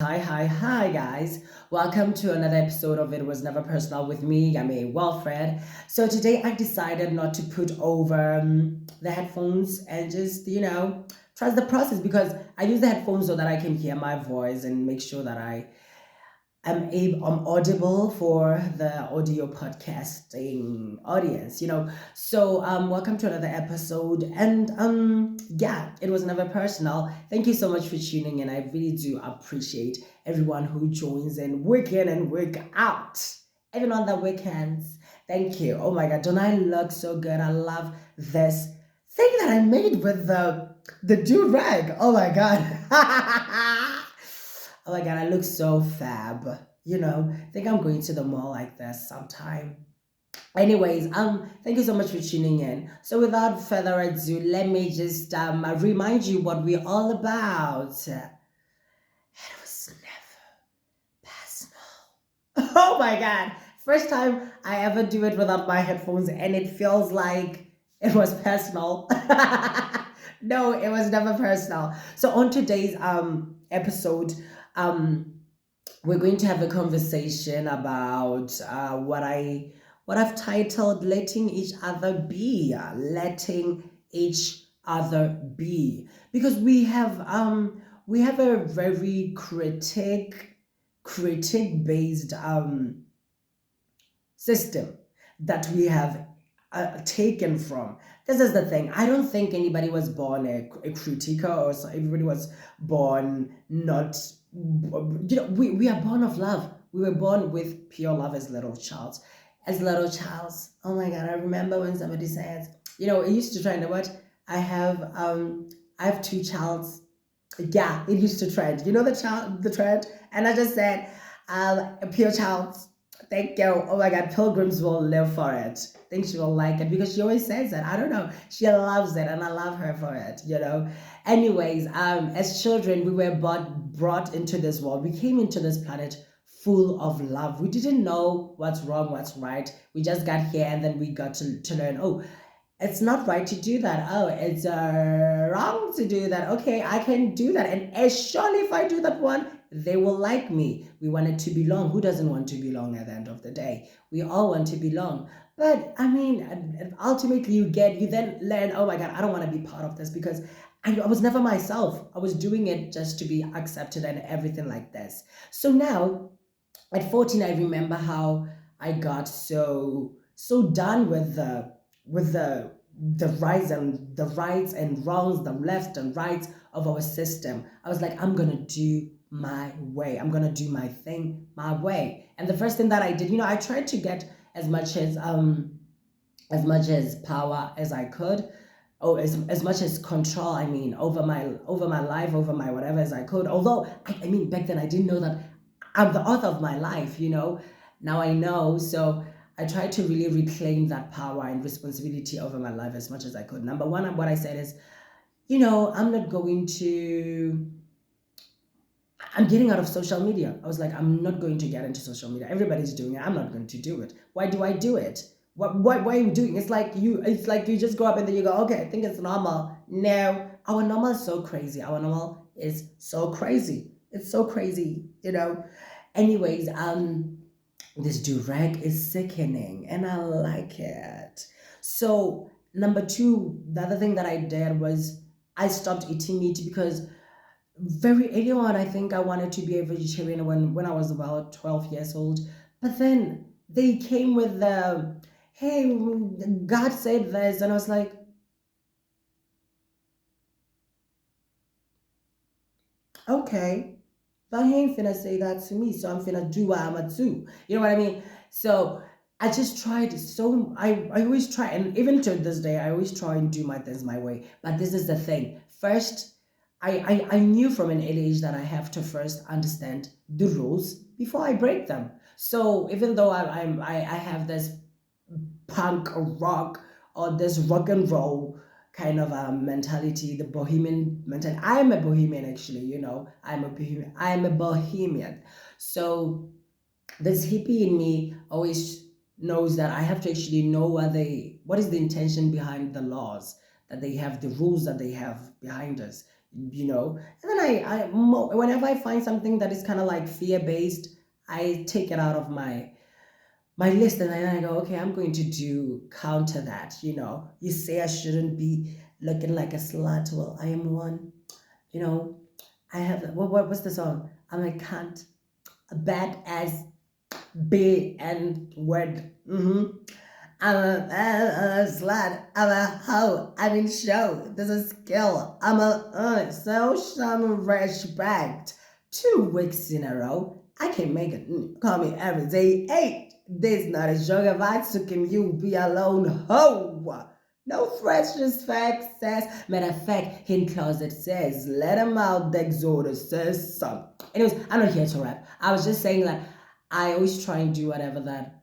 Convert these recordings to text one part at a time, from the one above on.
Hi, guys. Welcome to another episode of It Was Never Personal with me, Yami Wilfred. So, today I decided not to put over the headphones and just, trust the process because I use the headphones so that I can hear my voice and make sure that I'm audible for the audio podcasting audience, So welcome to another episode. And yeah, it was never personal. Thank you so much for tuning in. I really do appreciate everyone who joins in week in and week out. Even on the weekends. Thank you. Oh my god, don't I look so good? I love this thing that I made with the do rag. Oh my god. Oh my god, I look so fab. I think I'm going to the mall like this sometime. Anyways, thank you so much for tuning in. So without further ado, let me just remind you what we're all about. It was never personal. Oh my god. First time I ever do it without my headphones and it feels like it was personal. No, it was never personal. So on today's episode, um we're going to have a conversation about what I've titled "Letting Each Other Be," letting each other be, because we have a very critic based system that we have taken from. This is the thing. I don't think anybody was born a critiquer or so everybody was born not. We are born of love. We were born with pure love as little child. As little child. Oh my God! I remember when somebody said, it used to trend. What I have two childs. Yeah, it used to trend. You know the trend, and I just said, a pure child. Thank you. Oh my God, pilgrims will live for it. I think she will like it because she always says that. I don't know. She loves it, and I love her for it. Anyways, as children, we were brought into this world. We came into this planet full of love. We didn't know what's wrong, what's right. We just got here, and then we got to learn. Oh, it's not right to do that. Oh, it's wrong to do that. Okay, I can do that. And as surely if I do that one, they will like me. We wanted to belong. Who doesn't want to belong at the end of the day? We all want to belong. But I mean, ultimately, you then learn, oh my God, I don't want to be part of this because I was never myself. I was doing it just to be accepted and everything like this. So now, at 14, I remember how I got so done with the rights and wrongs, the left and rights of our system. I was like, I'm gonna do my way. I'm gonna do my thing my way. And the first thing that I did, I tried to get as much as power as I could. Oh, as much as control, I mean, over my life, over my whatever as I could. Although I mean back then I didn't know that I'm the author of my life. Now I know. So I tried to really reclaim that power and responsibility over my life as much as I could. Number one, what I said is, I'm not going to, I'm getting out of social media. I was like, I'm not going to get into social media. Everybody's doing it. I'm not going to do it. Why do I do it? Why are you doing it? It's like you just go up and then you go, okay, I think it's normal. No, our normal is so crazy. Our normal is so crazy. It's so crazy. Anyways, this durag is sickening and I like it. So number two, the other thing that I did was I stopped eating meat because very early on I think I wanted to be a vegetarian when I was about 12 years old. But then they came with the, hey, God said this, and I was like, okay, but he ain't finna say that to me, so I'm finna do what I'ma do. You know what I mean? So I just tried so I always try, and even to this day I always try and do my things my way. But this is the thing. First, I knew from an early age that I have to first understand the rules before I break them. So even though I have this punk or rock or this rock and roll kind of mentality, the bohemian mentality. I'm a bohemian actually. I'm a bohemian. I'm a bohemian. So this hippie in me always knows that I have to actually know what is the intention behind the laws that they have, the rules that they have behind us. And then whenever I find something that is kind of like fear based, I take it out of my list, and then I go, okay, I'm going to do counter that. You say I shouldn't be looking like a slut. Well, I am one. You know, I have what's the song? I'm a cunt, a bad as B and word. I'm a slut. I'm a hoe. I'm in show. There's a skill. I'm a so some respect. 2 weeks in a row. I can make it. Call me every day. Hey, this not a joke. If I took him, you be alone. Ho! No threats, just facts. Says. Matter of fact, in closet says, let him out. The exodus says some. Anyways, I'm not here to rap. I was just saying that I always try and do whatever that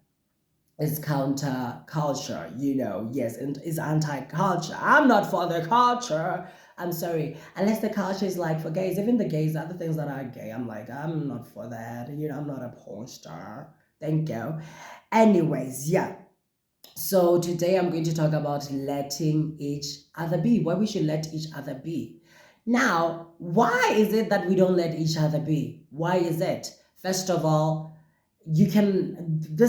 is counter culture, yes, and is anti culture. I'm not for the culture. I'm sorry. Unless the culture is like for gays, even the gays, other things that are gay, I'm like, I'm not for that. I'm not a porn star. Thank you. Anyways, yeah. So today I'm going to talk about letting each other be, why we should let each other be. Now, why is it that we don't let each other be? Why is it? First of all, these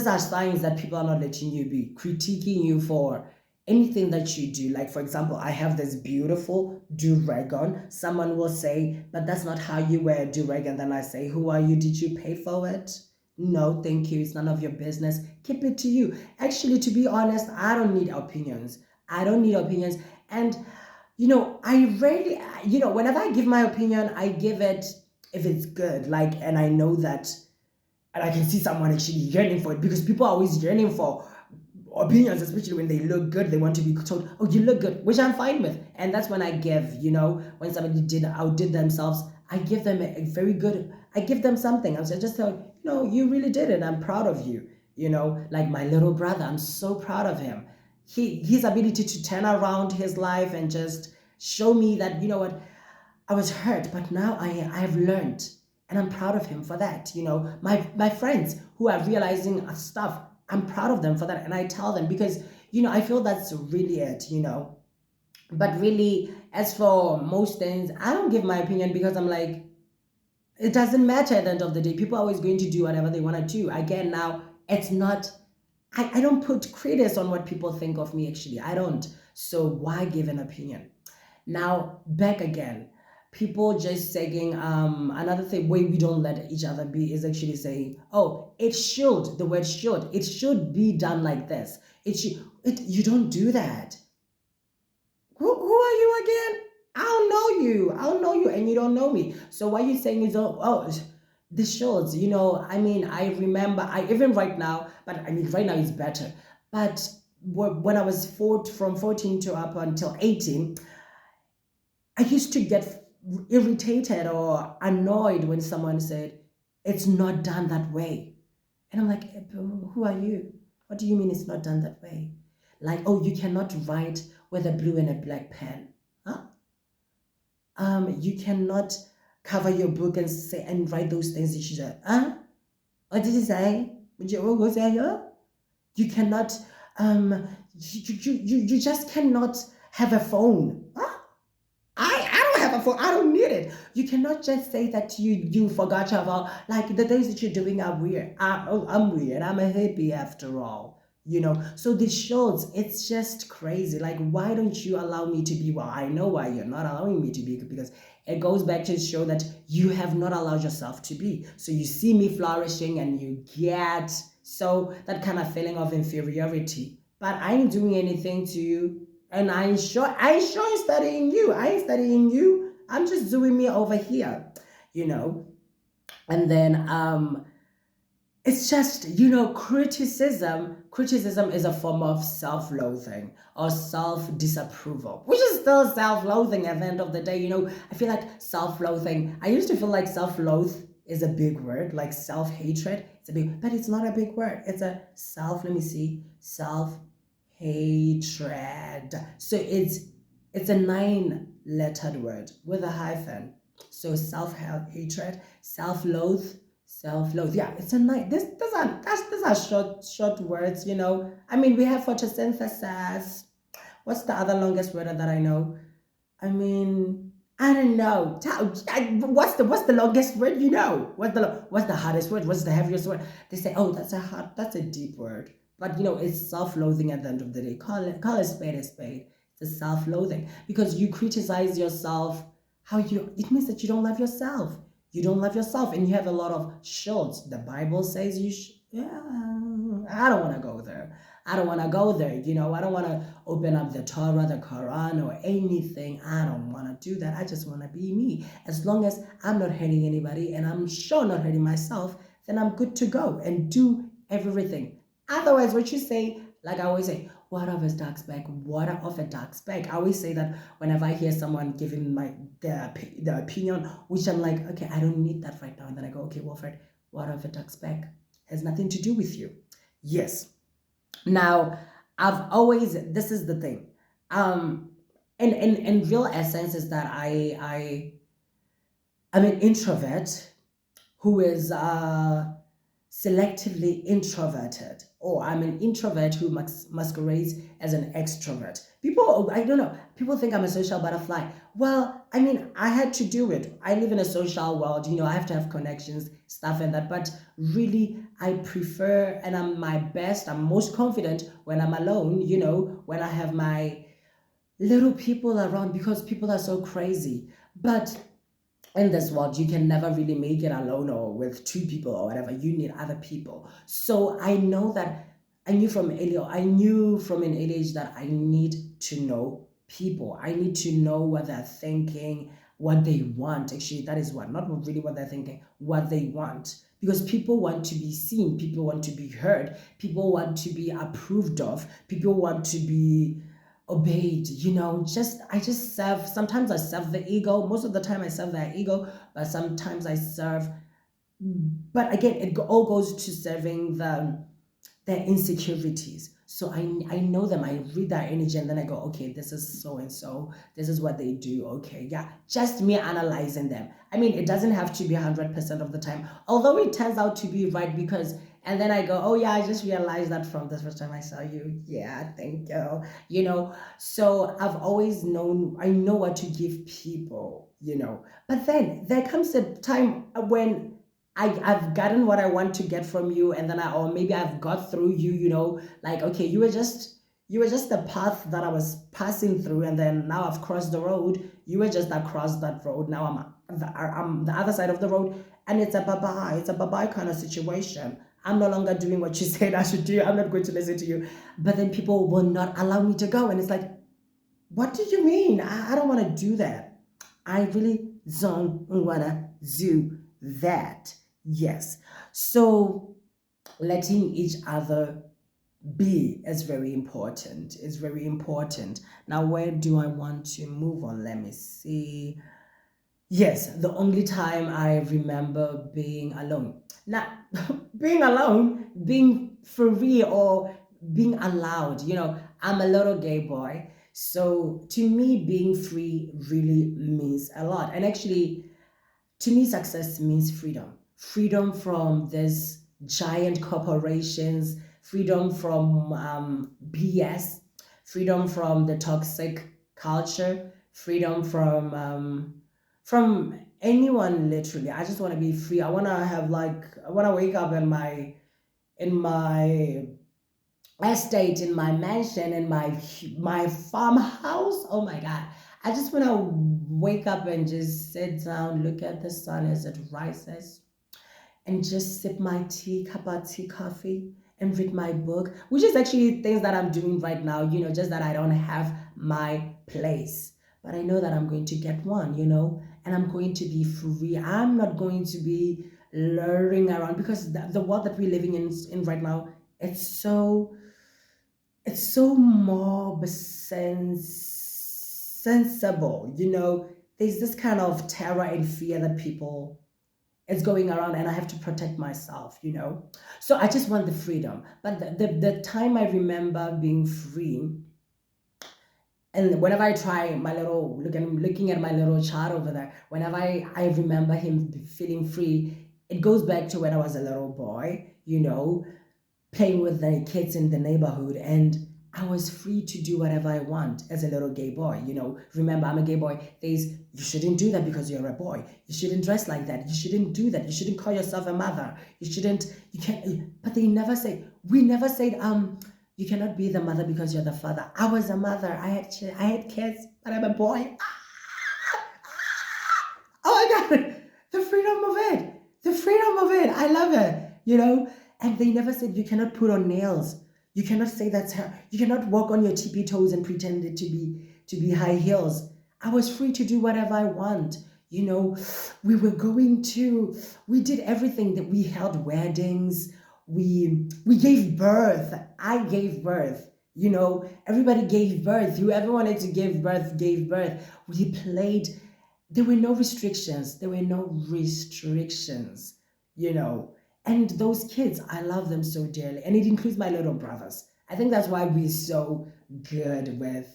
are signs that people are not letting you be, critiquing you for anything that you do. Like, for example, I have this beautiful do-rag on. Someone will say, but that's not how you wear a do-rag. And then I say, who are you? Did you pay for it? No, thank you. It's none of your business. Keep it to you. Actually, to be honest, I don't need opinions. I don't need opinions. And, I rarely, whenever I give my opinion, I give it if it's good. Like, and I know that, and I can see someone actually yearning for it, because people are always yearning for opinions, especially when they look good. They want to be told, oh, you look good, which I'm fine with. And that's when I give, when somebody outdid themselves, I give them I give them something. I just tell, you really did it. I'm proud of you. Like my little brother, I'm so proud of him. His ability to turn around his life and just show me that, what, I was hurt, but now I've learned, and I'm proud of him for that. My friends who are realizing stuff, I'm proud of them for that, and I tell them because I feel that's really it. But really, as for most things, I don't give my opinion because I'm like, it doesn't matter at the end of the day. People are always going to do whatever they want to do. Again, now it's not. I don't put credence on what people think of me. Actually, I don't. So why give an opinion? Now, back again, people just saying, another thing, way we don't let each other be is actually saying, oh, the word should, it should be done like this. You don't do that. Who are you again? I don't know you. I don't know you, and you don't know me. So why are you saying you don't? Oh, the shows, I mean, I remember, even right now, but I mean, right now it's better. But when I was from 14 to up until 18, I used to get irritated or annoyed when someone said, it's not done that way. And I'm like, who are you? What do you mean it's not done that way? Like, oh, you cannot write with a blue and a black pen. Huh? You cannot cover your book and say and write those things that you said. Huh? What did you say? Would you go say, huh? You cannot, you just cannot have a phone. Huh? I don't have a phone. I don't need it. You cannot just say that you forgot your phone. Like the things that you're doing are weird. I'm weird. I'm a hippie after all. So this shows it's just crazy. Like, why don't you allow me to be? Well, I know why you're not allowing me to be, because it goes back to show that you have not allowed yourself to be. So you see me flourishing and you get so that kind of feeling of inferiority. But I ain't doing anything to you, and I ain't studying you. I ain't studying you. I'm just doing me over here, you know. And then it's just, criticism is a form of self-loathing or self-disapproval, which is still self-loathing at the end of the day. I feel like self-loathing, I used to feel like self-loathe is a big word, like self-hatred. But it's not a big word. It's a let me see, self-hatred. So it's a 9-lettered word with a hyphen. So self-hatred, self-loathe, self-loathe. Yeah, it's a nice. These are short words. I mean, we have photosynthesis. What's the other longest word that I know? I mean, I don't know. What's the longest word you know? What's the hardest word? What's the heaviest word? They say, oh, that's a deep word. But it's self-loathing at the end of the day. Call a spade a spade. It's a self-loathing because you criticize yourself. It means that you don't love yourself. You don't love yourself, and you have a lot of shoulds. The Bible says yeah. I don't want to go there. I don't want to go there. I don't want to open up the Torah, the Quran, or anything. I don't want to do that. I just want to be me. As long as I'm not hurting anybody and I'm sure not hurting myself, then I'm good to go and do everything. Otherwise, what you say, like I always say, water of a duck's back, water of a duck's back. I always say that whenever I hear someone giving the opinion, which I'm like, okay, I don't need that right now. And then I go, okay, Wilfred, water of a duck's back has nothing to do with you. Yes. Now, this is the thing. In real essence is that I'm an introvert who is selectively introverted, or I'm an introvert who masquerades as an extrovert. I don't know, people think I'm a social butterfly. Well, I mean, I had to do it. I live in a social world, I have to have connections, stuff and that. But really, I prefer, and I'm most confident when I'm alone, when I have my little people around, because people are so crazy. But in this world, you can never really make it alone or with two people or whatever. You need other people. So I know that I knew from an early age that I need to know people. I need to know what they're thinking, what they want. Actually, that is what, not really what they're thinking, what they want. Because people want to be seen, people want to be heard, people want to be approved of, people want to be obeyed. I just serve. Sometimes I serve the ego. Most of the time I serve their ego, but sometimes I serve, but again, it all goes to serving their insecurities. So I know them, I read their energy, and then I go, okay, this is so and so, this is what they do. Okay, yeah, just me analyzing them. I mean, it doesn't have to be 100% of the time, although it turns out to be right, because and then I go, oh yeah, I just realized that from the first time I saw you. Yeah, thank you. So I've always known, I know what to give people. But then there comes a time when I've gotten what I want to get from you, and then or maybe I've got through you, like, okay, you were just the path that I was passing through, and then now I've crossed the road. You were just across that road. Now I'm the other side of the road, and it's a bye-bye kind of situation. I'm no longer doing what you said I should do. I'm not going to listen to you. But then people will not allow me to go. And it's like, what do you mean? I don't want to do that. I really don't want to do that. Yes. So letting each other be is very important. It's very important. Now, where do I want to move on? Let me see. Yes, the only time I remember being alone. Now, being alone, being free, or being allowed. I'm a little gay boy. So to me, being free really means a lot. And actually, to me, success means freedom. Freedom from this giant corporations, freedom from BS, freedom from the toxic culture, freedom from anyone. Literally, I just want to be free. I want to wake up in my estate, in my mansion, in my farmhouse. Oh my God. I just want to wake up and just sit down, look at the sun as it rises, and just sip my tea, cup of tea, coffee, and read my book, which is actually things that I'm doing right now, just that I don't have my place. But I know that I'm going to get one, and I'm going to be free. I'm not going to be luring around, because the world that we're living in right now, it's so more sensible. There's this kind of terror and fear that people is going around, and I have to protect myself. So I just want the freedom. But the time I remember being free, and whenever I try my little looking at my little child over there, whenever I remember him feeling free, it goes back to when I was a little boy, playing with the kids in the neighborhood. And I was free to do whatever I want as a little gay boy. Remember, I'm a gay boy. There's, you shouldn't do that because you're a boy. You shouldn't dress like that. You shouldn't do that. You shouldn't call yourself a mother. You can't, but we never said, you cannot be the mother because you're the father. I was a mother. I had kids, but I'm a boy. Oh my God, the freedom of it, the freedom of it. I love it. And they never said you cannot put on nails. You cannot say that's her. You cannot walk on your tippy toes and pretend it to be high heels. I was free to do whatever I want. We were we did everything. That we held weddings. We gave birth. I gave birth. Everybody gave birth. Whoever wanted to give birth gave birth. We played. There were no restrictions. There were no restrictions. You know, and those kids, I love them so dearly. And it includes my little brothers. I think that's why we're so good with,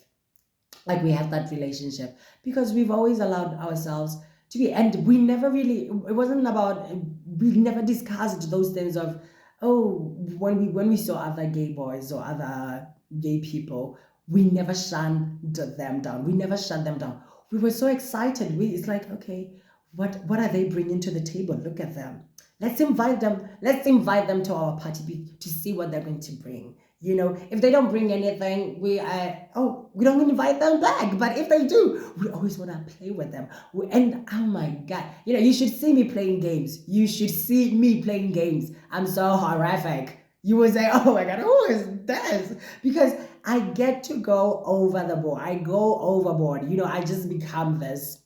like, we have that relationship because we've always allowed ourselves to be, and we never really, it wasn't about, we never discussed those things of, oh, when we saw other gay boys or other gay people, we never shunned them down. We never shut them down. We were so excited. It's like, okay, what are they bringing to the table? Look at them. Let's invite them. Let's invite them to our party to see what they're going to bring. If they don't bring anything, we don't invite them back. But if they do, we always want to play with them. And oh my God, you should see me playing games. You should see me playing games. I'm so horrific. You would say, oh my God, who is this? Because I get to go over the board. I go overboard. I just become this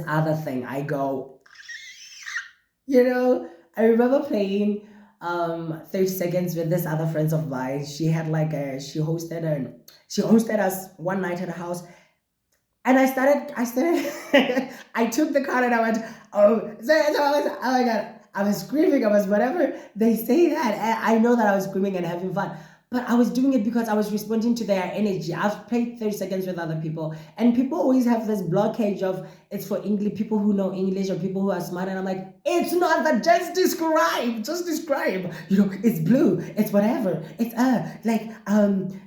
other thing. I go, I remember playing 30 seconds with this other friends of mine. She had she hosted us one night at her house. And I started I took the card and I went, oh my God, I was screaming, I was whatever they say that. And I know that I was screaming and having fun. But I was doing it because I was responding to their energy. I've played 30 seconds with other people, and people always have this blockage of it's for English, people who know English or people who are smart. And I'm like, it's not that. Just describe. It's blue. It's whatever. It's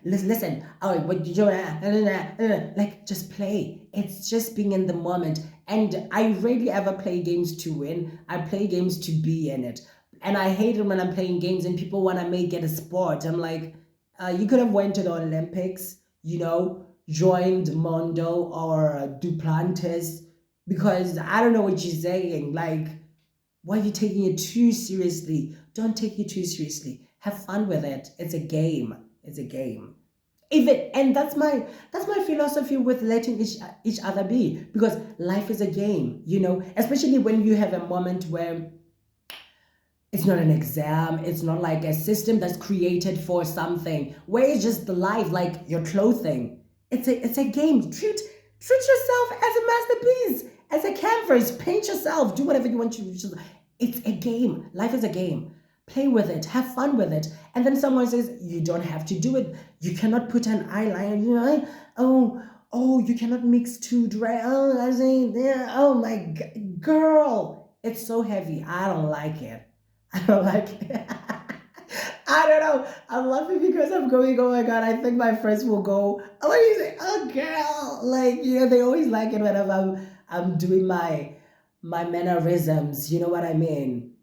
listen. Oh, what you like? Just play. It's just being in the moment. And I rarely ever play games to win. I play games to be in it. And I hate it when I'm playing games and people want to make it a sport. I'm like, you could have went to the Olympics, joined Mondo or Duplantis, because I don't know what you're saying. Like, why are you taking it too seriously? Don't take it too seriously. Have fun with it. It's a game. It's a game. Even, and that's my philosophy with letting each other be, because life is a game. Especially when you have a moment where it's not an exam. It's not like a system that's created for something where it's just the life, like your clothing. It's a game. Treat yourself as a masterpiece, as a canvas. Paint yourself. Do whatever you want to do. It's a game. Life is a game. Play with it. Have fun with it. And then someone says you don't have to do it. You cannot put an eyeliner. Oh, you cannot mix two dry. Oh, I say, yeah. Oh my God, girl, it's so heavy. I don't like it. I don't like it. I don't know. I'm laughing because I'm going, oh my God, I think my friends will go, oh, what do you say? Oh, girl. Like, they always like it whenever I'm doing my mannerisms. You know what I mean?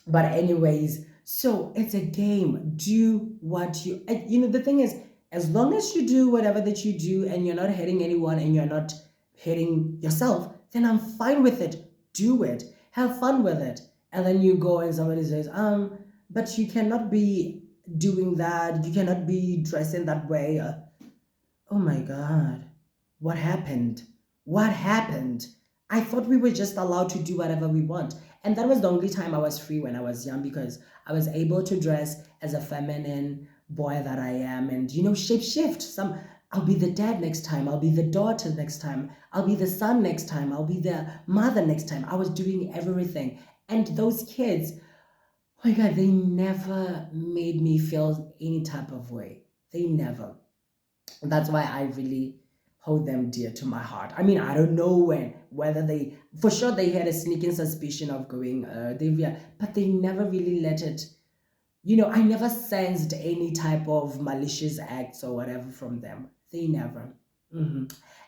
But anyways, so it's a game. Do what the thing is, as long as you do whatever that you do and you're not hitting anyone and you're not hitting yourself, then I'm fine with it. Do it. Have fun with it. And then you go and somebody says, but you cannot be doing that. You cannot be dressing that way. Oh my God. What happened? What happened? I thought we were just allowed to do whatever we want. And that was the only time I was free, when I was young, because I was able to dress as a feminine boy that I am, and shape shift. I'll be the dad next time, I'll be the daughter next time, I'll be the son next time, I'll be the mother next time. I was doing everything. And those kids, oh my God, they never made me feel any type of way. They never. That's why I really hold them dear to my heart. I mean, I don't know whether they, for sure, they had a sneaking suspicion of going, but they never really let it I never sensed any type of malicious acts or whatever from them. They never. hmm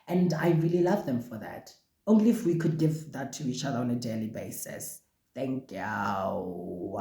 And I really love them for that. Only if we could give that to each other on a daily basis. Thank you.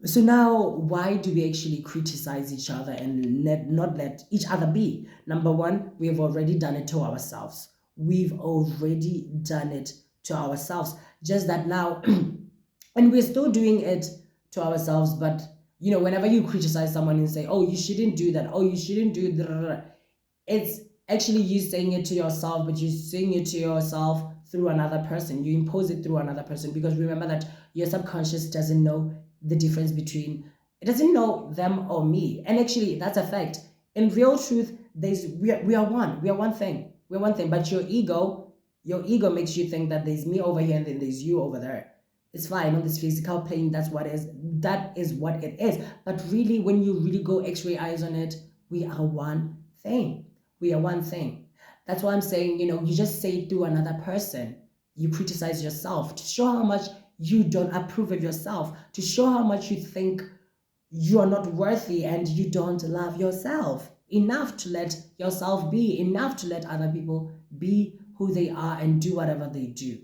So now, why do we actually criticize each other and not let each other be? Number one, we have already done it to ourselves. We've already done it to ourselves. Just that now, and we're still doing it to ourselves, but whenever you criticize someone and say, oh, you shouldn't do that, oh, you shouldn't do that, it's actually you saying it to yourself, but you're saying it to yourself through another person. You impose it through another person because remember that your subconscious doesn't know the difference between, it doesn't know them or me. And actually, that's a fact. In real truth, we are one. We are one thing. We're one thing. But your ego makes you think that there's me over here and then there's you over there. It's fine on this physical plane. That is what it is. But really, when you really go X-ray eyes on it, we are one thing. We are one thing. That's why I'm saying, you just say it through another person. You criticize yourself to show how much you don't approve of yourself, to show how much you think you are not worthy and you don't love yourself enough to let yourself be, enough to let other people be who they are and do whatever they do.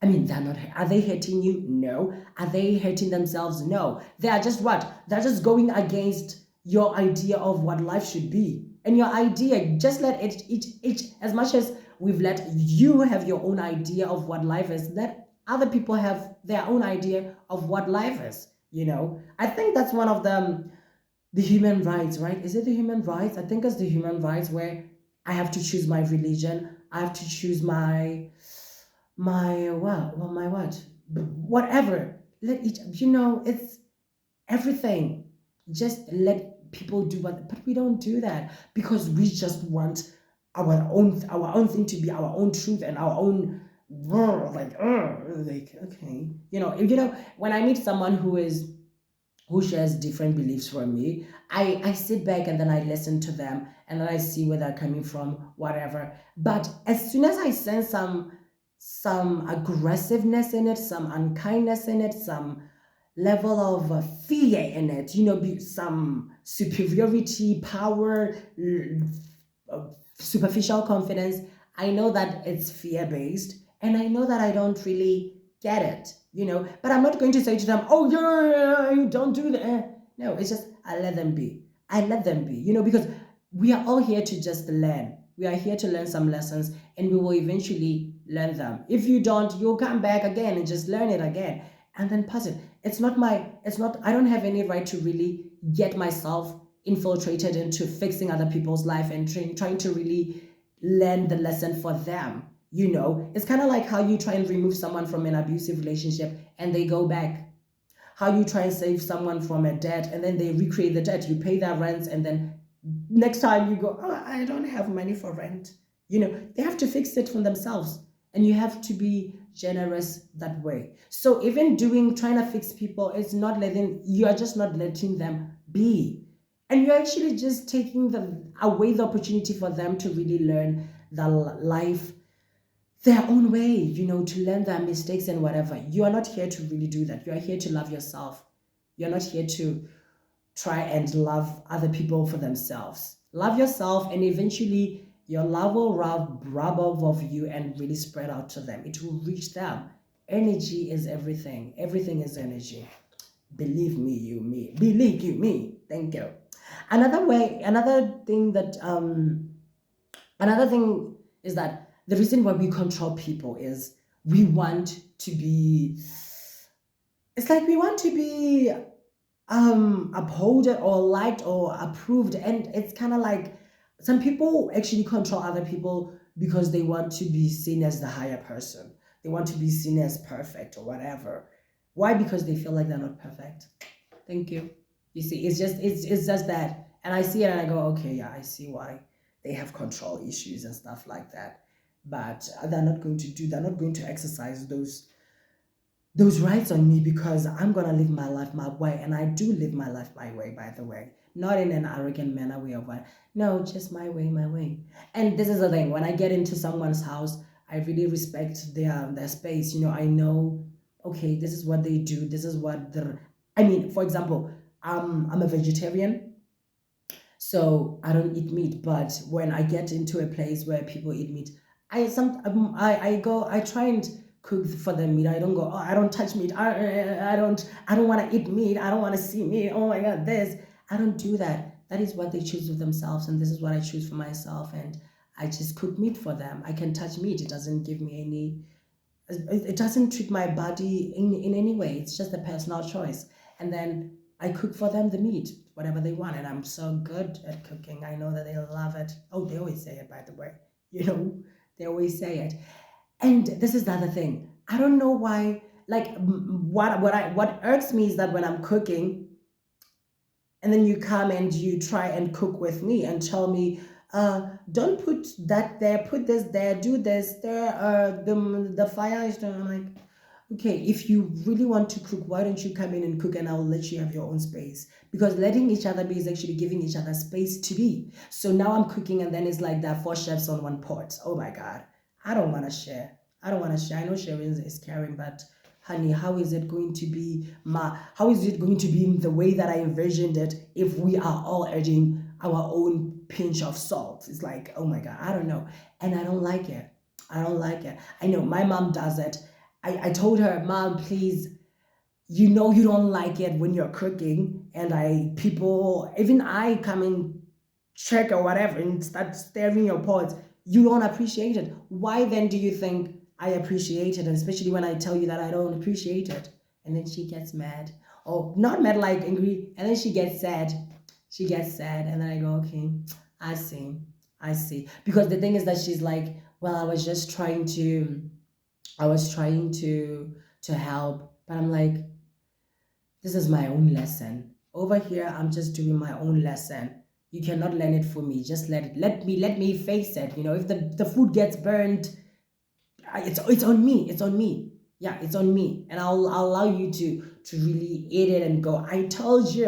I mean, are they hurting you? No. Are they hurting themselves? No. They are just what? They're just going against your idea of what life should be. And your idea, just let it, as much as we've let you have your own idea of what life is, let other people have their own idea of what life is. I think that's one of the human rights, right? Is it the human rights? I think it's the human rights where I have to choose my religion. I have to choose my what? Well, my what? Whatever. It's everything. Just let people do what, but we don't do that because we just want our own thing to be our own truth and our own world. Like okay, when I meet someone who shares different beliefs from me, I sit back and then I listen to them and then I see where they're coming from, whatever. But as soon as I sense some aggressiveness in it, some unkindness in it, some level of fear in it, some superiority, power, superficial confidence, I know that it's fear based and I know that I don't really get it. But I'm not going to say to them, oh, you don't do that. No, it's just I let them be. I let them be, because we are all here to just learn. We are here to learn some lessons and we will eventually learn them. If you don't, you'll come back again and just learn it again and then pass it. I don't have any right to really get myself infiltrated into fixing other people's life and trying to really learn the lesson for them. It's kind of like how you try and remove someone from an abusive relationship and they go back. How you try and save someone from a debt and then they recreate the debt. You pay their rents and then next time you go, oh, I don't have money for rent. They have to fix it for themselves. And you have to be generous that way. So even trying to fix people, you are just not letting them be. And you're actually just taking away the opportunity for them to really learn the life their own way, to learn their mistakes and whatever. You are not here to really do that. You are here to love yourself. You're not here to try and love other people for themselves. Love yourself, and eventually your love will rub off of you and really spread out to them. It will reach them. Energy is everything. Everything is energy. Believe me, you me. Believe you me. Thank you. Another thing is that the reason why we control people is we want to be. It's like we want to be upholded or liked or approved, and it's kind of like some people actually control other people because they want to be seen as the higher person. They want to be seen as perfect or whatever. Why? Because they feel like they're not perfect. Thank you. You see, it's just that, and I see it and I go, okay, yeah, I see why they have control issues and stuff like that. But they're not going to exercise those rights on me because I'm gonna live my life my way, and I do live my life my way, by the way. Not in an arrogant manner way of what. No, just my way, my way. And this is the thing. When I get into someone's house, I really respect their space. I know, okay, this is what they do. This is what I mean, for example, I'm a vegetarian, so I don't eat meat. But when I get into a place where people eat meat, I go, I try and cook for them meat. I don't go, oh, I don't touch meat. I don't want to eat meat. I don't want to see meat. Oh my god, this. I don't do that. That is what they choose for themselves, and this is what I choose for myself. And I just cook meat for them. I can touch meat. It doesn't give me any, it doesn't treat my body in any way. It's just a personal choice. And then I cook for them the meat, whatever they want. And I'm so good at cooking. I know that they love it. Oh, they always say it, by the way. You know, they always say it. And this is the other thing. I don't know why. Like what irks me is that when I'm cooking, and then you come and you try and cook with me and tell me, don't put that there, put this there, do this there, the fire is done. I'm like, okay, if you really want to cook, why don't you come in and cook and I'll let you have your own space? Because letting each other be is actually giving each other space to be. So now I'm cooking and then it's like there are four chefs on one pot. Oh my God. I don't want to share. I don't want to share. I know sharing is caring, but honey, how is it going to be how is it going to be the way that I envisioned it if we are all adding our own pinch of salt? It's like, oh my God, I don't know. And I don't like it. I don't like it. I know my mom does it. I told her, Mom, please, you know you don't like it when you're cooking, and even I come and check or whatever and start staring your pots. You don't appreciate it. Why then do you think I appreciate it? And especially when I tell you that I don't appreciate it. And then she gets mad. Or not mad, like angry, and then she gets sad. She gets sad, and then I go, okay, I see. I see. Because the thing is that she's like, well, I was trying to help, but I'm like, this is my own lesson. Over here, I'm just doing my own lesson. You cannot learn it for me. Just let me face it. You know, if the food gets burned, it's on me. It's on me. Yeah, it's on me. And I'll allow you to really eat it and go, I told you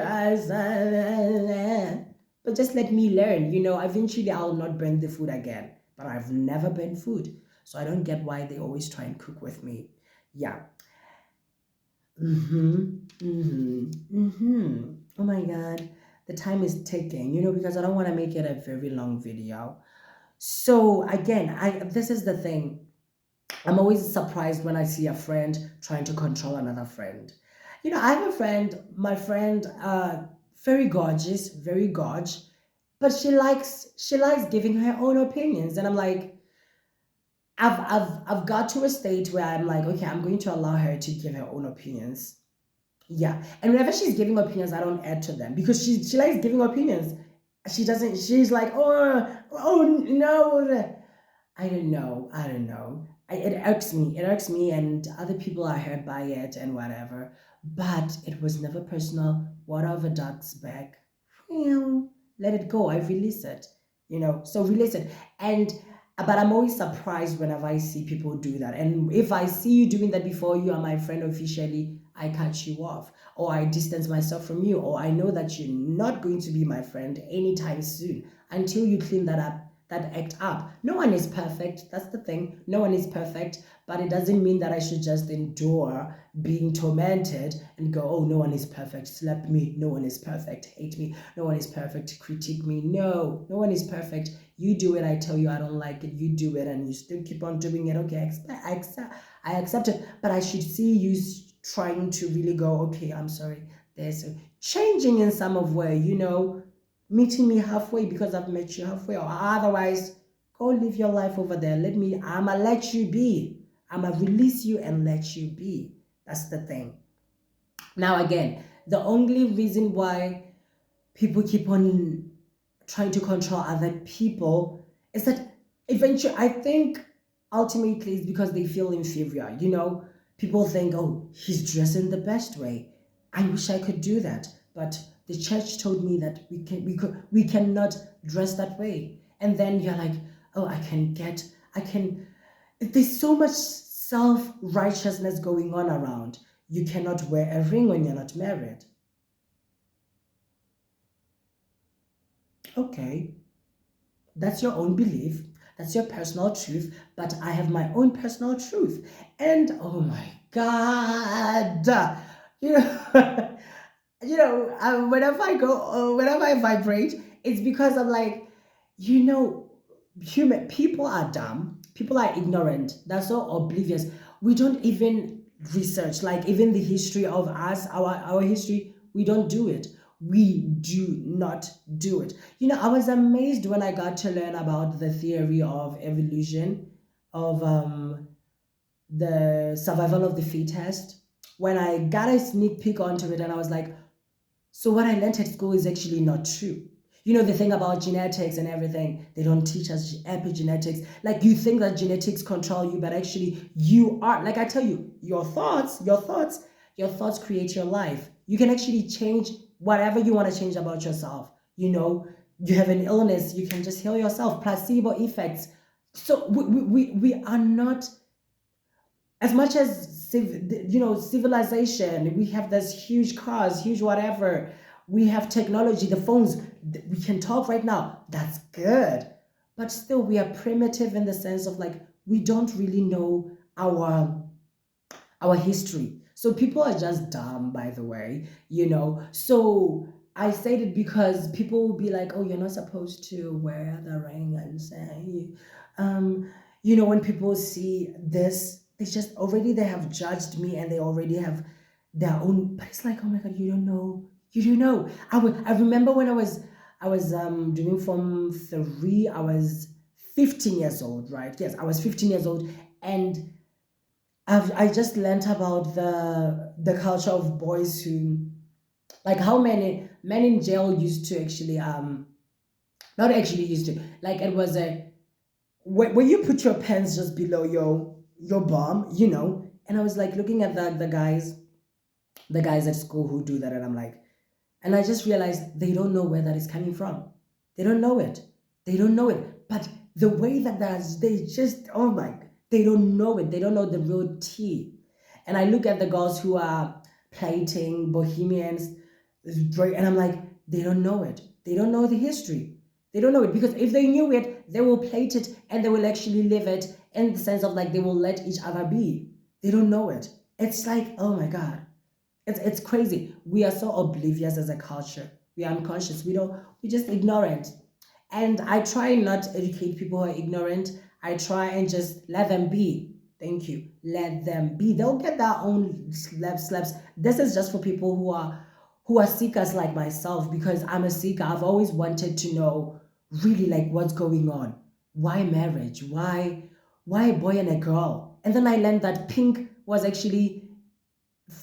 but just let me learn. You know, eventually I'll not burn the food again. But I've never burned food. So I don't get why they always try and cook with me. Yeah. Mm-hmm. Mm-hmm. Mm-hmm. Oh my God. The time is ticking, because I don't want to make it a very long video. So again, I this is the thing. I'm always surprised when I see a friend trying to control another friend. I have a friend, my friend, very gorgeous, very gorgeous, but she likes giving her own opinions, and I'm like, I've got to a state where I'm like, okay, I'm going to allow her to give her own opinions. Yeah. And whenever she's giving opinions, I don't add to them because she likes giving opinions. She doesn't, she's like, oh no. I don't know. I don't know. It irks me. It irks me, and other people are hurt by it and whatever. But it was never personal. Water of a duck's back. Let it go. I release it. So release it. And but I'm always surprised whenever I see people do that. And if I see you doing that before you are my friend officially, I cut you off, or I distance myself from you, or I know that you're not going to be my friend anytime soon until you clean that up, that act up. No one is perfect. That's the thing. No one is perfect, but it doesn't mean that I should just endure being tormented and go, oh, no one is perfect. Slap me. No one is perfect. Hate me. No one is perfect. Critique me. No one is perfect. You do it. I tell you I don't like it. You do it, and you still keep on doing it. Okay, I accept it, but I should see you trying to really go, okay, I'm sorry. There's a changing in some of way, meeting me halfway because I've met you halfway, or otherwise go live your life over there. I'ma let you be. I'ma release you and let you be. That's the thing. Now again, the only reason why people keep on trying to control other people is that eventually, I think ultimately it's because they feel inferior. People think, oh, he's dressing the best way. I wish I could do that, but the church told me that we cannot dress that way. And then you're like, oh, I can. There's so much self-righteousness going on around. You cannot wear a ring when you're not married. Okay, that's your own belief. That's your personal truth. But I have my own personal truth. And oh my God, you know, whenever I go, whenever I vibrate, it's because I'm like, you know, human people are dumb, people are ignorant, they're so oblivious. We don't even research, like even the history of us, our history, we don't do it. We do not do it. I was amazed when I got to learn about the theory of evolution, of the survival of the fittest. When I got a sneak peek onto it, and I was like, so what I learned at school is actually not true. The thing about genetics and everything, they don't teach us epigenetics. Like you think that genetics control you, but actually you are, like I tell you, your thoughts create your life. You can actually change whatever you want to change about yourself. You have an illness, you can just heal yourself. Placebo effects. So we are not, as much as civilization, we have this huge cars, huge whatever, we have technology, the phones, we can talk right now, that's good, but still we are primitive in the sense of like we don't really know our history. So people are just dumb, by the way. So I said it because people will be like, oh, you're not supposed to wear the ring and say, when people see this, they have judged me, and they already have their own. But it's like, oh my god, you don't know. I remember when I was doing Form 3. I was 15 years old, right? Yes, I was 15 years old, and I just learned about the culture of boys who, like, how many men in jail used to actually not actually used to, like, it was a where you put your pants just below your bum, and I was like looking at the guys at school who do that, and I'm like, and I just realized they don't know where that is coming from. They don't know it. They don't know it. But the way that they just, oh my, they don't know it. They don't know the real tea. And I look at the girls who are plating, bohemians, and I'm like, they don't know it. They don't know the history. They don't know it, because if they knew it, they will plate it, and they will actually live it in the sense of like they will let each other be. They don't know it. It's like, oh my God. It's crazy. We are so oblivious as a culture. We are unconscious. We're just ignorant. And I try not to educate people who are ignorant. I try and just let them be. Thank you. Let them be. They'll get their own slaps. This is just for people who are seekers like myself, because I'm a seeker. I've always wanted to know really like what's going on. Why marriage? Why a boy and a girl? And then I learned that pink was actually,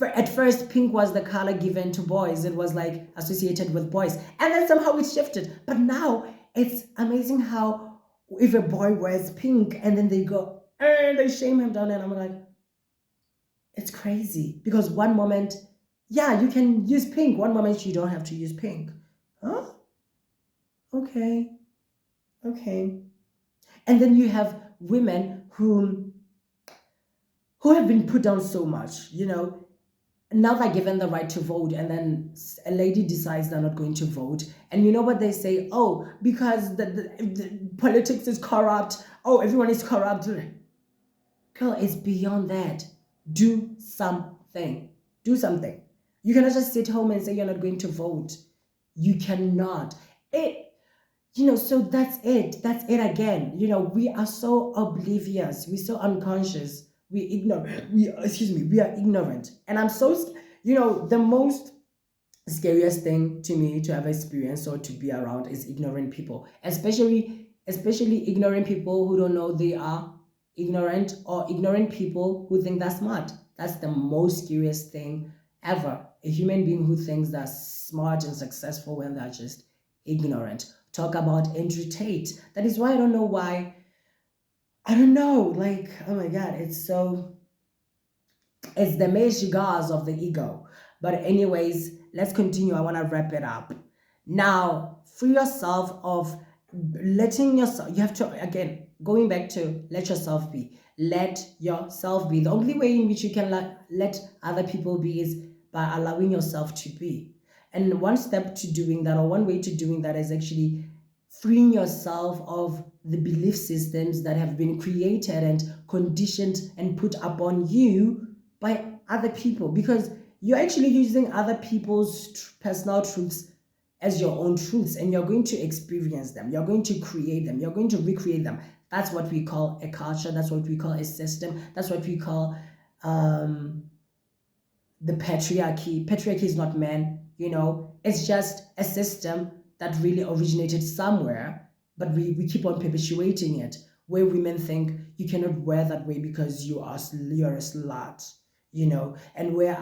at first, pink was the color given to boys. It was like associated with boys, and then somehow it shifted. But now it's amazing how, if a boy wears pink and then they go and they shame him down, and I'm like, it's crazy, because one moment, yeah, you can use pink, one moment you don't have to use pink. Huh? Okay, okay. And then you have women who have been put down so much, now they're given the right to vote, and then a lady decides they're not going to vote, and you know what they say? Oh, because the politics is corrupt. Oh, everyone is corrupt. Girl, it's beyond that. Do something. Do something. You cannot just sit home and say you're not going to vote. You cannot. So that's it again. We are so oblivious, we're so unconscious, we are ignorant. And I'm so the most scariest thing to me to have experienced or to be around is ignorant people, especially ignorant people who don't know they are ignorant, or ignorant people who think they're smart. That's the most scariest thing ever. A human being who thinks they're smart and successful when they're just ignorant. Talk about Andrew Tate. That is why I don't know why. I don't know. Like, oh my God, it's the meshigas of the ego. But anyways, let's continue. I want to wrap it up. Now, free yourself of letting yourself, you have to, again, going back to let yourself be. Let yourself be. The only way in which you can let other people be is by allowing yourself to be. And one step to doing that, or one way to doing that, is actually freeing yourself of the belief systems that have been created and conditioned and put upon you by other people. Because you're actually using other people's personal truths as your own truths, and you're going to experience them, you're going to create them, you're going to recreate them. That's what we call a culture, that's what we call a system, that's what we call um, the patriarchy. Patriarchy is not man, it's just a system that really originated somewhere, but we keep on perpetuating it, where women think you cannot wear that way because you're a slut, and where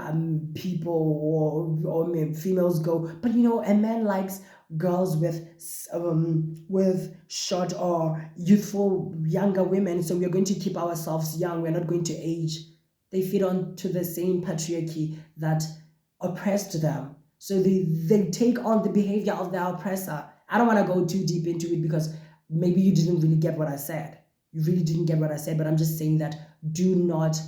people or females go, but a man likes girls with short or youthful younger women, so we're going to keep ourselves young, we're not going to age. They feed on to the same patriarchy that oppressed them. So they take on the behavior of their oppressor. I don't want to go too deep into it because maybe you didn't really get what I said. You really didn't get what I said, but I'm just saying that do not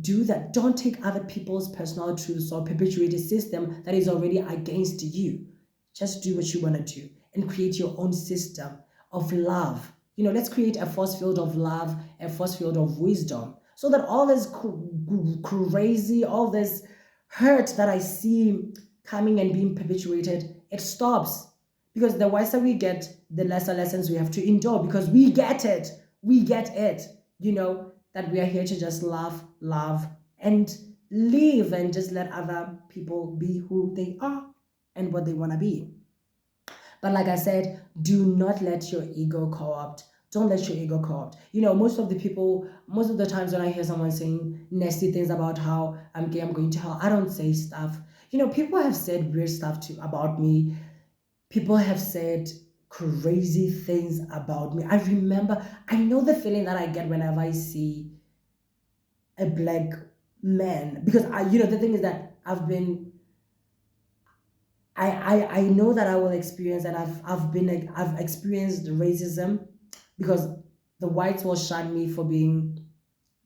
do that. Don't take other people's personal truths or perpetuate a system that is already against you. Just do what you want to do and create your own system of love. Let's create a force field of love, a force field of wisdom, so that all this crazy, all this hurt that I see coming and being perpetuated, it stops. Because the wiser we get, the lesser lessons we have to endure, because we get it. We get it, that we are here to just love, and live, and just let other people be who they are and what they want to be. But like I said, do not let your ego co-opt. Don't let your ego co-opt. Most of the times when I hear someone saying nasty things about how I'm gay, I'm going to hell, I don't say stuff. People have said weird stuff about me. People have said crazy things about me. I know the feeling that I get whenever I see a black man, because the thing is that I know that I will experience, and I've experienced racism, because the whites will shun me for being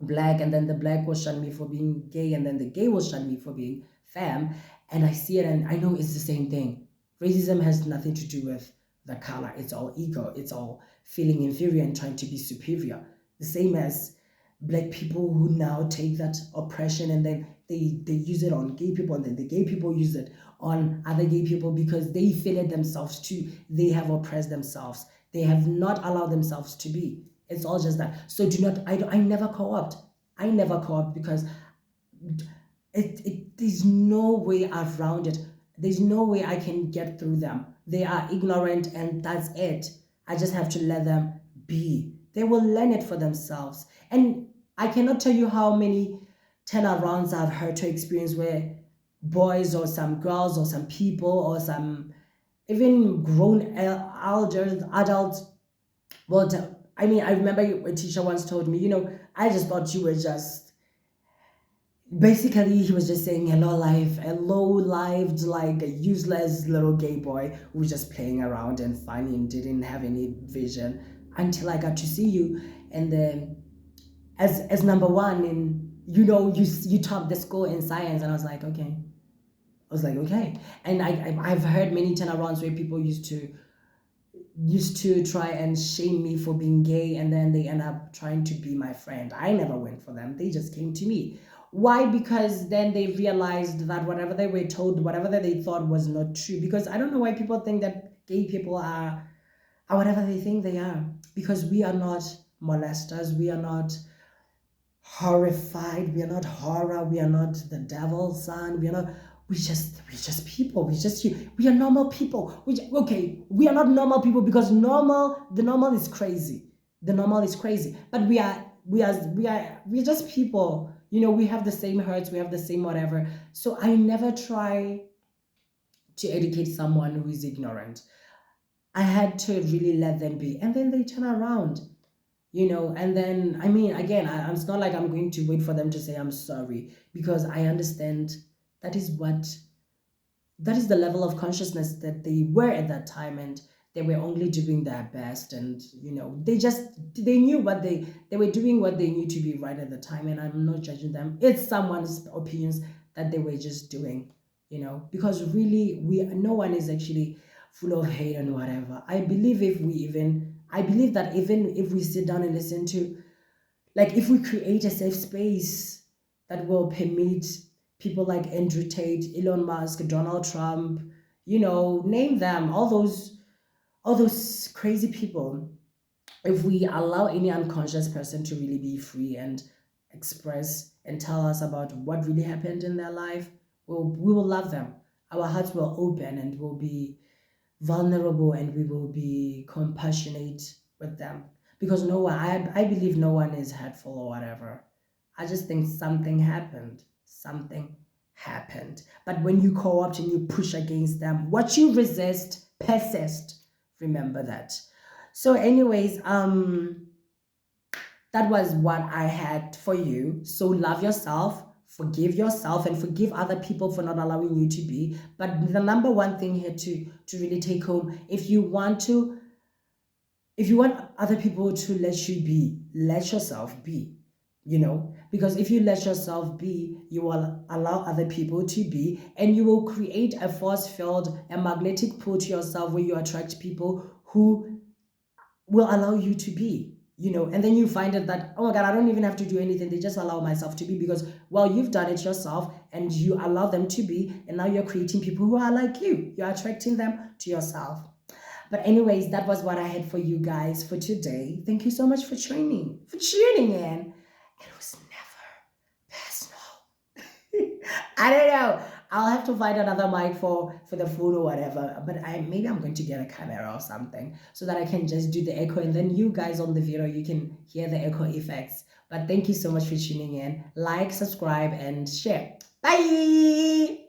black, and then the black will shun me for being gay, and then the gay will shun me for being femme. And I see it, and I know it's the same thing. Racism has nothing to do with the color. It's all ego. It's all feeling inferior and trying to be superior. The same as black people who now take that oppression, and then they use it on gay people, and then the gay people use it on other gay people, because they feel it themselves too. They have oppressed themselves. They have not allowed themselves to be. It's all just that. So do not. I never co-opt. I never co-opt, because there's no way around it. There's no way I can get through them. They are ignorant, and that's it. I just have to let them be. They will learn it for themselves. And I cannot tell you how many turnarounds I've heard to experience, where boys or some girls or some people or some even grown elders, adults, well, I mean, I remember a teacher once told me, I just thought you were just, basically he was just saying a low-lived, like a useless little gay boy who was just playing around and fun and didn't have any vision, until I got to see you. And then as number one in, you topped the school in science, and I was like, okay. And I've heard many turnarounds where people used to try and shame me for being gay, and then they end up trying to be my friend. I never went for them. They just came to me. Why? Because then they realized that whatever they were told, whatever that they thought was not true. Because I don't know why people think that gay people are whatever they think they are. Because we are not molesters. We are not horrified. We are not horror. We are not the devil's son. We are not. We just people. We are normal people. Okay, we are not normal people, because the normal is crazy. The normal is crazy. But we're just people. We have the same hurts. We have the same whatever. So I never try to educate someone who is ignorant. I had to really let them be, and then they turn around. And then, I mean, again, it's not like I'm going to wait for them to say I'm sorry, because I understand that is the level of consciousness that they were at that time, and they were only doing their best, and they knew they were doing what they knew to be right at the time, and I'm not judging them. It's someone's opinions that they were just doing, because really, no one is actually full of hate and whatever. I believe that even if we sit down and listen to, like, if we create a safe space that will permit people like Andrew Tate, Elon Musk, Donald Trump, name them, all those crazy people. If we allow any unconscious person to really be free and express and tell us about what really happened in their life, we will love them. Our hearts will open and will be vulnerable, and we will be compassionate with them, because no one, I believe no one is hurtful or whatever. I just think something happened. But when you co-opt and you push against them, what you resist persist. Remember that. So anyways, that was what I had for you. So love yourself, and forgive other people for not allowing you to be. But the number one thing here to really take home, if you want other people to let you be, let yourself be. Because if you let yourself be, you will allow other people to be, and you will create a force field, a magnetic pull to yourself, where you attract people who will allow you to be, and then you find it that, oh my God, I don't even have to do anything. They just allow myself to be, because, well, you've done it yourself and you allow them to be, and now you're creating people who are like you. You're attracting them to yourself. But anyways, that was what I had for you guys for today. Thank you so much for tuning in. It was never personal. I don't know. I'll have to find another mic for the phone or whatever. But maybe I'm going to get a camera or something, so that I can just do the echo, and then you guys on the video, you can hear the echo effects. But thank you so much for tuning in. Like, subscribe, and share. Bye.